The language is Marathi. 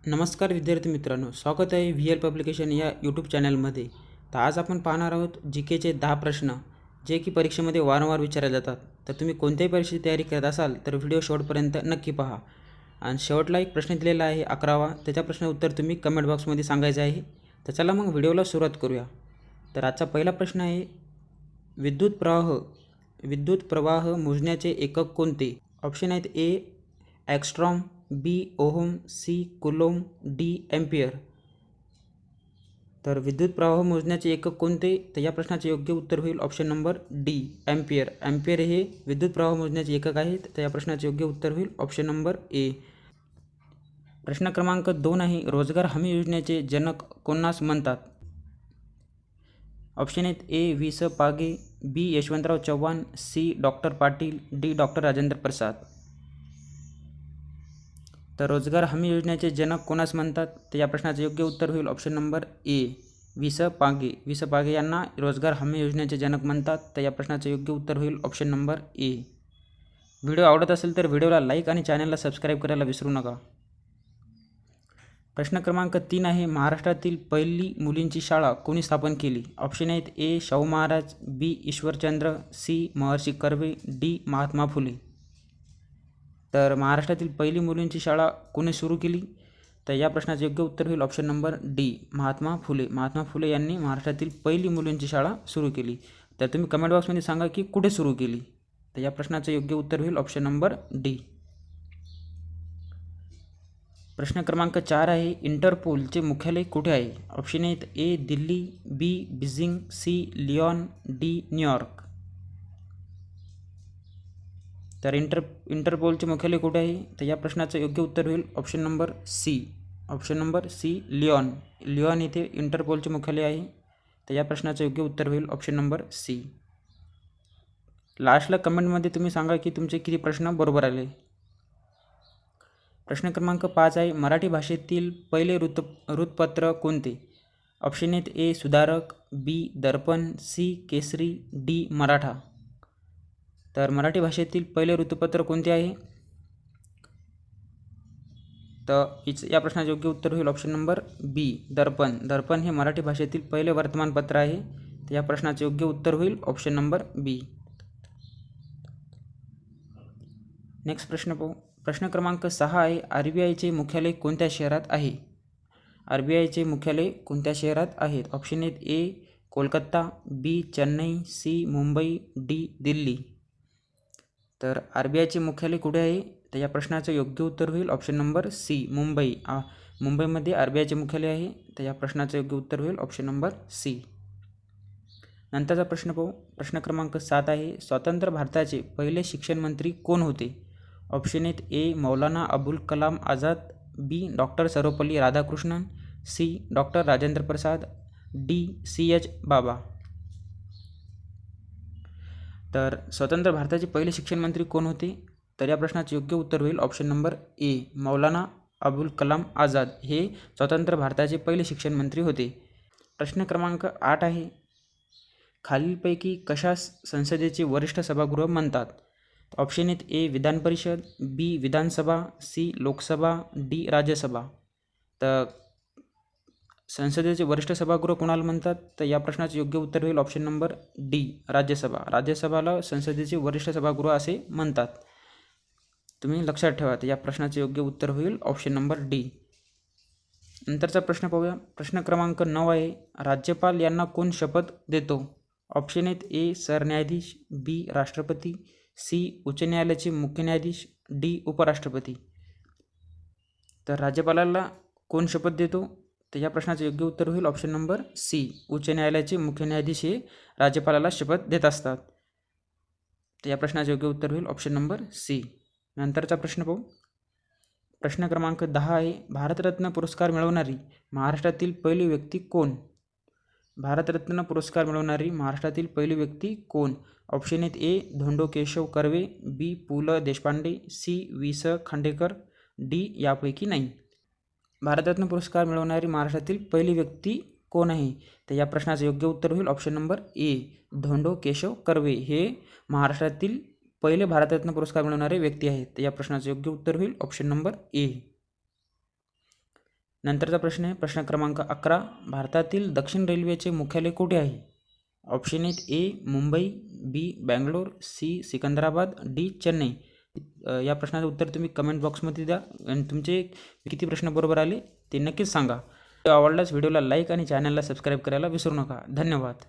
नमस्कार विद्यार्थी मित्रांनो, स्वागत आहे व्ही एल पब्लिकेशन या यूट्यूब चॅनलमध्ये. तर आज आपण पाहणार आहोत जी केचे 10 प्रश्न जे की परीक्षेमध्ये वारंवार विचारले जातात. तर तुम्ही कोणत्याही परीक्षेची तयारी करत असाल तर व्हिडिओ शेवटपर्यंत नक्की पहा. आणि शेवटला एक प्रश्न दिलेला आहे 11वा, त्याच्या प्रश्न उत्तर तुम्ही कमेंट बॉक्समध्ये सांगायचं आहे. तर चला मग व्हिडिओला सुरुवात करूया. तर आजचा पहिला प्रश्न आहे, विद्युत प्रवाह मोजण्याचे एकक कोणते? ऑप्शन आहेत A angstrom, B ohm, C coulomb, D ampere. तर विद्युत प्रवाह मोजण्याचे एकक कोणते? तर या प्रश्नाचे योग्य उत्तर होईल option number D ampere. Ampere हे विद्युत प्रवाह मोजण्याचे एकक आहेत. तर या प्रश्नाचे योग्य उत्तर होईल ऑप्शन नंबर ए. प्रश्न क्रमांक 2 आहे, रोजगार हमी योजनेचे जनक कोणास म्हणतात? ऑप्शन आहेत ए V S Page, B Yashwantrao Chavan, C doctor Patil, D doctor Rajendra Prasad. तर रोजगार हमी योजनेचे जनक कोणास म्हणतात? तर या प्रश्नाचे योग्य उत्तर होईल option number A V S पागे. व्ही स पागे यांना रोजगार हमी योजनेचे जनक म्हणतात. तर या प्रश्नाचे योग्य उत्तर होईल ऑप्शन नंबर ए. व्हिडिओ आवडत असेल तर व्हिडिओला लाईक आणि चॅनलला सबस्क्राईब करायला विसरू नका. प्रश्न क्रमांक 3 आहे, महाराष्ट्रातील पहिली मुलींची शाळा कोणी स्थापन केली? ऑप्शन आहेत ए शाहू महाराज, बी ईश्वरचंद्र, सी महर्षी कर्वे, डी महात्मा फुले. तर महाराष्ट्रातील पहिली मुलींची शाळा कोणी सुरू केली? तर या प्रश्नाचे योग्य उत्तर होईल option number D Mahatma Phule. Mahatma Phule यांनी महाराष्ट्रातील पहिली मुलींची शाळा सुरू केली. तर तुम्ही कमेंट बॉक्समध्ये सांगा की कुठे सुरू केली. तर या प्रश्नाचे योग्य उत्तर होईल ऑप्शन नंबर डी. प्रश्न क्रमांक 4 आहे, इंटरपोलचे मुख्यालय कुठे आहे? ऑप्शन आहेत A Delhi, B Beijing, C Lyon, D New York. तर इंटरपोलचे मुख्यालय कुठे आहे? तर या प्रश्नाचं योग्य उत्तर होईल option number C. Option number C Lyon. Lyon येथे इंटरपोलचे मुख्यालय आहे. तर या प्रश्नाचं योग्य उत्तर होईल ऑप्शन नंबर सी. लास्टला कमेंटमध्ये तुम्ही सांगा की तुमचे किती प्रश्न बरोबर आले. प्रश्न क्रमांक 5 आहे, मराठी भाषेतील पहिले वृत्तपत्र कोणते? ऑप्शन आहेत ए सुधारक, बी दर्पण, सी केसरी, डी मराठा. तर मराठी भाषेतील पहिले वृत्तपत्र कोणते आहे? तर या प्रश्नाचे योग्य उत्तर होईल ऑप्शन नंबर बी दर्पण. दर्पण हे मराठी भाषेतील पहिले वर्तमानपत्र आहे. तर या प्रश्नाचे योग्य उत्तर होईल ऑप्शन नंबर बी. नेक्स्ट प्रश्न पाहू. प्रश्न क्रमांक 6 आहे, आरबीआयचे मुख्यालय कोणत्या शहरात आहे? आरबीआयचे मुख्यालय कोणत्या शहरात आहेत? ऑप्शन आहेत ए कोलकाता, बी चेन्नई, सी मुंबई, डी दिल्ली. तर आरबीआयचे मुख्यालय कुठे आहे? तर या प्रश्नाचं योग्य उत्तर होईल ऑप्शन नंबर सी मुंबई. मुंबईमध्ये आरबीआयचे मुख्यालय आहे. तर या प्रश्नाचं योग्य उत्तर होईल ऑप्शन नंबर सी. नंतरचा प्रश्न पाहू. प्रश्न क्रमांक 7 आहे, स्वतंत्र भारताचे पहिले शिक्षण मंत्री कोण होते? ऑप्शन आहेत A Maulana Abul Kalam Azad, B doctor Sarvepalli Radhakrishnan, C doctor Rajendra Prasad, D C H Bhabha. तर स्वतंत्र भारताचे पहिले शिक्षण मंत्री कोण होते? तर या प्रश्नाचे योग्य उत्तर होईल option number A Maulana Abul Kalam Azad हे स्वतंत्र भारताचे पहिले शिक्षण मंत्री होते. प्रश्न क्रमांक 8 आहे, खालीलपैकी कशास संसदेचे वरिष्ठ सभागृह म्हणतात? ऑप्शन आहेत ए विधान परिषद, बी विधानसभा, सी लोकसभा, डी राज्यसभा. तर संसदेचे वरिष्ठ सभागृह कोणाला म्हणतात? तर या प्रश्नाचे योग्य उत्तर होईल ऑप्शन नंबर डी राज्यसभा. राज्यसभाला संसदेचे वरिष्ठ सभागृह असे म्हणतात. तुम्ही लक्षात ठेवा. तर या प्रश्नाचे योग्य उत्तर होईल ऑप्शन नंबर डी. नंतरचा प्रश्न पाहूया. प्रश्न क्रमांक 9 आहे, राज्यपाल यांना कोण शपथ देतो? ऑप्शन आहेत ए सरन्यायाधीश, बी राष्ट्रपती, सी उच्च न्यायालयाचे मुख्य न्यायाधीश, डी उपराष्ट्रपती. तर राज्यपालाला कोण शपथ देतो? तर या प्रश्नाचे योग्य उत्तर होईल ऑप्शन नंबर सी उच्च न्यायालयाचे मुख्य न्यायाधीश हे राज्यपालाला शपथ देत असतात. तर या प्रश्नाचे योग्य उत्तर होईल ऑप्शन नंबर सी. नंतरचा प्रश्न पाहू. प्रश्न क्रमांक 10 आहे, भारतरत्न पुरस्कार मिळवणारी महाराष्ट्रातील पहिली व्यक्ती कोण? भारतरत्न पुरस्कार मिळवणारी महाराष्ट्रातील पहिली व्यक्ती कोण? ऑप्शन आहेत ए धोंडो केशव कर्वे, बी पु ल देशपांडे, सी वि स खांडेकर, डी यापैकी नाही. भारतरत्न पुरस्कार मिळवणारी महाराष्ट्रातील पहिली व्यक्ती कोण आहे? तर या प्रश्नाचं योग्य उत्तर होईल option number A Dhondo Keshav Karve हे महाराष्ट्रातील पहिले भारतरत्न पुरस्कार मिळवणारे व्यक्ती आहेत. तर या प्रश्नाचं योग्य उत्तर होईल ऑप्शन नंबर ए. नंतरचा प्रश्न आहे प्रश्न क्रमांक 11. भारतातील दक्षिण रेल्वेचे मुख्यालय कुठे आहे? ऑप्शन आहेत ए मुंबई, बी बँगलोर, सी सिकंदराबाद, डी चेन्नई. या प्रश्नाचं उत्तर तुम्ही कमेंट बॉक्समध्ये द्या आणि तुमचे किती प्रश्न बरोबर आले ते नक्कीच सांगा. आवडल्यास व्हिडिओला लाईक आणि चॅनलला सबस्क्राईब करायला विसरू नका. धन्यवाद.